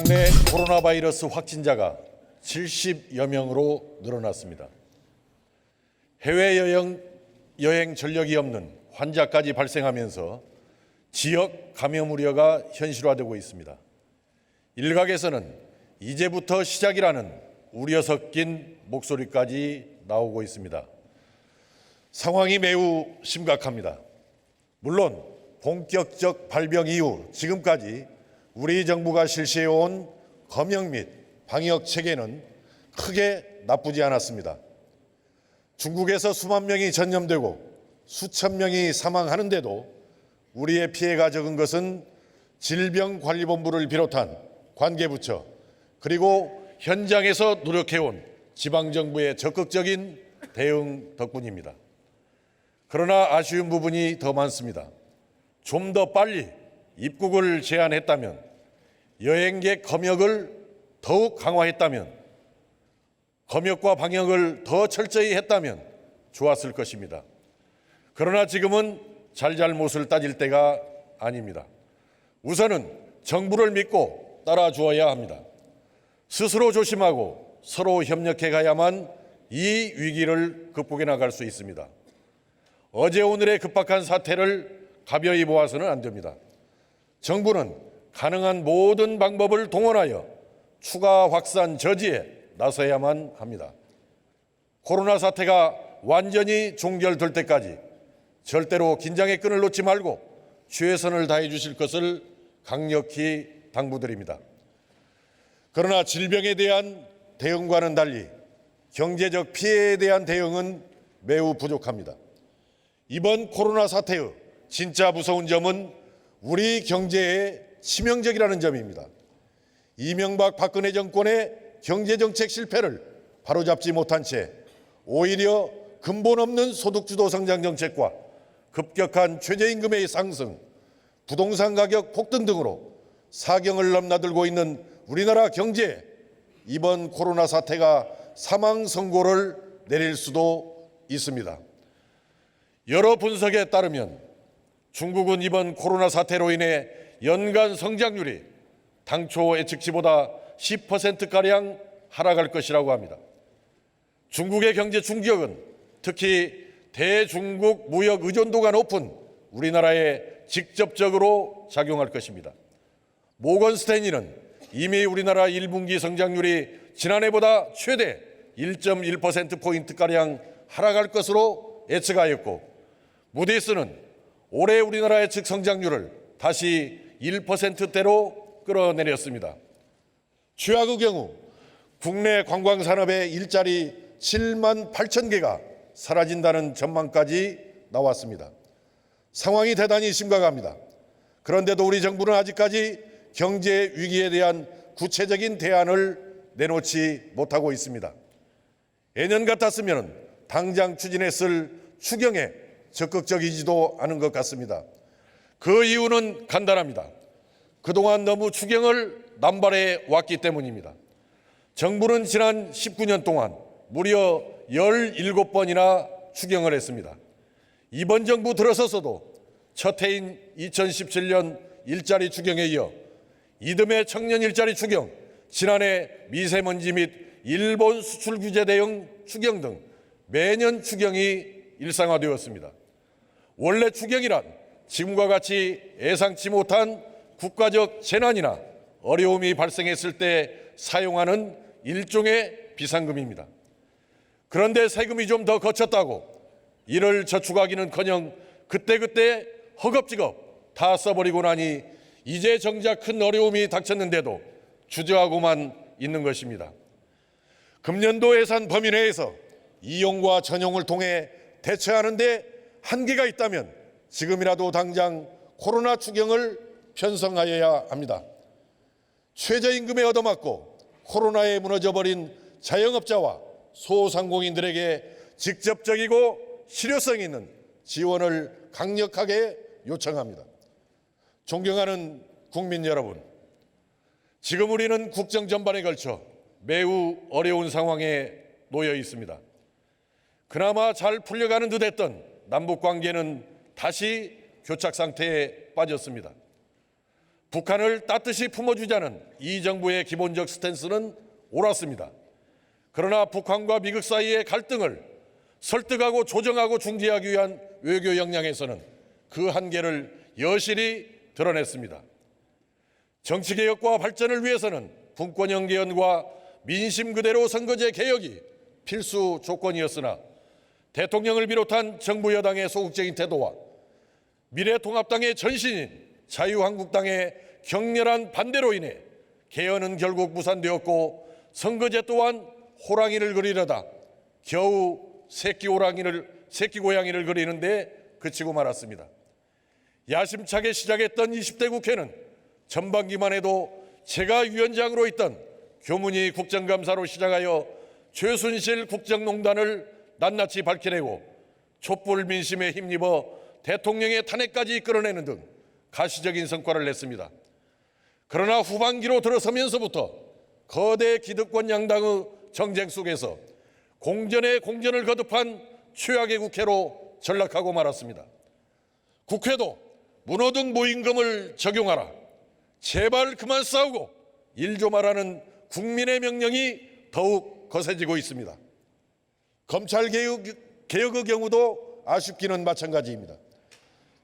국내 코로나 바이러스 확진자가 70여 명으로 늘어났습니다. 해외여행 전력이 없는 환자까지 발생하면서 지역 감염 우려가 현실화되고 있습니다. 일각에서는 이제부터 시작이라는 우려 섞인 목소리까지 나오고 있습니다. 상황이 매우 심각합니다. 물론 본격적 발병 이후 지금까지 우리 정부가 실시해온 검역 및 방역 체계는 크게 나쁘지 않았습니다. 중국에서 수만 명이 전염되고 수천 명이 사망하는데도 우리의 피해가 적은 것은 질병관리본부를 비롯한 관계부처 그리고 현장에서 노력해온 지방정부의 적극적인 대응 덕분입니다. 그러나 아쉬운 부분이 더 많습니다. 좀 더 빨리 입국을 제한했다면, 여행객 검역을 더욱 강화했다면, 검역과 방역을 더 철저히 했다면 좋았을 것입니다. 그러나 지금은 잘잘못을 따질 때가 아닙니다. 우선은 정부를 믿고 따라주어야 합니다. 스스로 조심하고 서로 협력해 가야만 이 위기를 극복해 나갈 수 있습니다. 어제 오늘의 급박한 사태를 가벼이 보아서는 안 됩니다. 정부는 가능한 모든 방법을 동원하여 추가 확산 저지에 나서야만 합니다. 코로나 사태가 완전히 종결될 때까지 절대로 긴장의 끈을 놓지 말고 최선을 다해 주실 것을 강력히 당부드립니다. 그러나 질병에 대한 대응과는 달리 경제적 피해에 대한 대응은 매우 부족합니다. 이번 코로나 사태의 진짜 무서운 점은 우리 경제에 치명적이라는 점입니다. 이명박 박근혜 정권의 경제정책 실패를 바로잡지 못한 채 오히려 근본 없는 소득주도 성장 정책과 급격한 최저임금의 상승, 부동산 가격 폭등 등으로 사경을 넘나들고 있는 우리나라 경제에 이번 코로나 사태가 사망 선고를 내릴 수도 있습니다. 여러 분석에 따르면 중국은 이번 코로나 사태로 인해 연간 성장률이 당초 예측치보다 10%가량 하락할 것이라고 합니다. 중국의 경제 충격은 특히 대중국 무역 의존도가 높은 우리나라에 직접적으로 작용할 것입니다. 모건 스탠리는 이미 우리나라 1분기 성장률이 지난해보다 최대 1.1%포인트가량 하락할 것으로 예측하였고, 무디스는 올해 우리나라 예측 성장률을 다시 1%대로 끌어내렸습니다. 최악의 경우 국내 관광산업의 일자리 7만 8천 개가 사라진다는 전망까지 나왔습니다. 상황이 대단히 심각합니다. 그런데도 우리 정부는 아직까지 경제 위기에 대한 구체적인 대안을 내놓지 못하고 있습니다. 예년 같았으면 당장 추진했을 추경에 적극적이지도 않은 것 같습니다. 그 이유는 간단합니다. 그동안 너무 추경을 남발해 왔기 때문입니다. 정부는 지난 19년 동안 무려 17번이나 추경을 했습니다. 이번 정부 들어서서도 첫 해인 2017년 일자리 추경에 이어 이듬해 청년 일자리 추경, 지난해 미세먼지 및 일본 수출 규제 대응 추경 등 매년 추경이 일상화되었습니다. 원래 추경이란 지금과 같이 예상치 못한 국가적 재난이나 어려움이 발생했을 때 사용하는 일종의 비상금입니다. 그런데 세금이 좀 더 거쳤다고 이를 저축하기는커녕 그때그때 허겁지겁 다 써버리고 나니 이제 정작 큰 어려움이 닥쳤는데도 주저하고만 있는 것입니다. 금년도 예산 범위 내에서 이용과 전용을 통해 대처하는 데 한계가 있다면 지금이라도 당장 코로나 추경을 편성하여야 합니다. 최저임금에 얻어맞고 코로나에 무너져버린 자영업자와 소상공인들에게 직접적이고 실효성 있는 지원을 강력하게 요청합니다. 존경하는 국민 여러분, 지금 우리는 국정 전반에 걸쳐 매우 어려운 상황에 놓여 있습니다. 그나마 잘 풀려가는 듯했던 남북 관계는 다시 교착 상태에 빠졌습니다. 북한을 따뜻이 품어주자는 이 정부의 기본적 스탠스는 옳았습니다. 그러나 북한과 미국 사이의 갈등을 설득하고 조정하고 중재하기 위한 외교 역량에서는 그 한계를 여실히 드러냈습니다. 정치개혁과 발전을 위해서는 분권형 개헌과 민심 그대로 선거제 개혁이 필수 조건이었으나 대통령을 비롯한 정부 여당의 소극적인 태도와 미래통합당의 전신인 자유한국당의 격렬한 반대로 인해 개헌은 결국 무산되었고 선거제 또한 호랑이를 그리려다 겨우 새끼 고양이를 그리는데 그치고 말았습니다. 야심차게 시작했던 20대 국회는 전반기만 해도 제가 위원장으로 있던 교문희 국정감사로 시작하여 최순실 국정농단을 낱낱이 밝혀내고 촛불 민심에 힘입어 대통령의 탄핵까지 이끌어내는 등 가시적인 성과를 냈습니다. 그러나 후반기로 들어서면서부터 거대 기득권 양당의 정쟁 속에서 공전에 공전을 거듭한 최악의 국회로 전락하고 말았습니다. 국회도 문호등 모임금을 적용하라, 제발 그만 싸우고 일 좀 하라는 국민의 명령이 더욱 거세지고 있습니다. 검찰개혁의 경우도 아쉽기는 마찬가지입니다.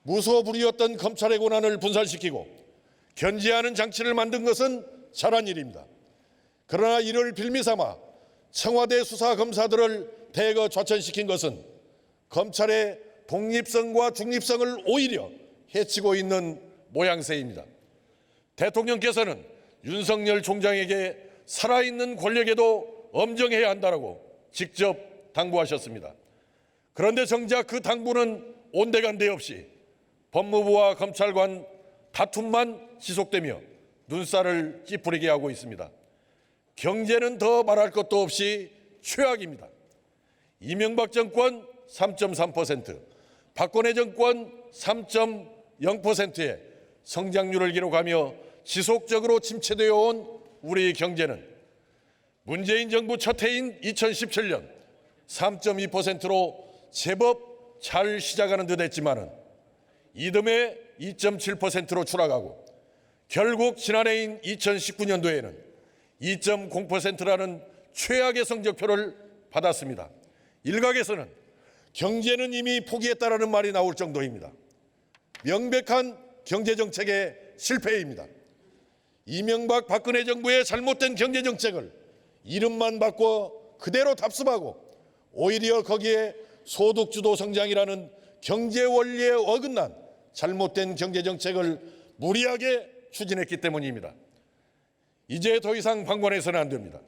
무소불위였던 검찰의 권한을 분산시키고 견제하는 장치를 만든 것은 잘한 일입니다. 그러나 이를 빌미삼아 청와대 수사검사들을 대거 좌천시킨 것은 검찰의 독립성과 중립성을 오히려 해치고 있는 모양새입니다. 대통령께서는 윤석열 총장에게 살아있는 권력에도 엄정해야 한다고 직접 당부하셨습니다. 그런데 정작 그 당부는 온데간데 없이 법무부와 검찰 간 다툼만 지속되며 눈살을 찌푸리게 하고 있습니다. 경제는 더 말할 것도 없이 최악입니다. 이명박 정권 3.3%, 박근혜 정권 3.0%의 성장률을 기록하며 지속적으로 침체되어 온 우리 경제는 문재인 정부 첫 해인 2017년 3.2%로 제법 잘 시작하는 듯 했지만은 이듬해 2.7%로 추락하고 결국 지난해인 2019년도에는 2.0%라는 최악의 성적표를 받았습니다. 일각에서는 경제는 이미 포기했다라는 말이 나올 정도입니다. 명백한 경제정책의 실패입니다. 이명박 박근혜 정부의 잘못된 경제정책을 이름만 바꿔 그대로 답습하고 오히려 거기에 소득주도 성장이라는 경제 원리에 어긋난 잘못된 경제정책을 무리하게 추진했기 때문입니다. 이제 더 이상 방관해서는 안 됩니다.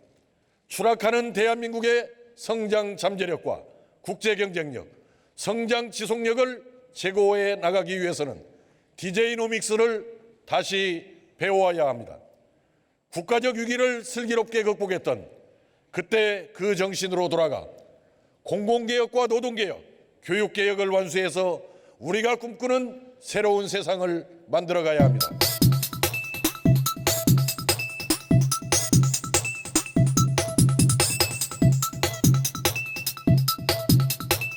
추락하는 대한민국의 성장 잠재력과 국제 경쟁력, 성장 지속력을 제고해 나가기 위해서는 DJ노믹스를 다시 배워야 합니다. 국가적 위기를 슬기롭게 극복했던 그때 그 정신으로 돌아가 공공개혁과 노동개혁, 교육개혁을 완수해서 우리가 꿈꾸는 새로운 세상을 만들어가야 합니다.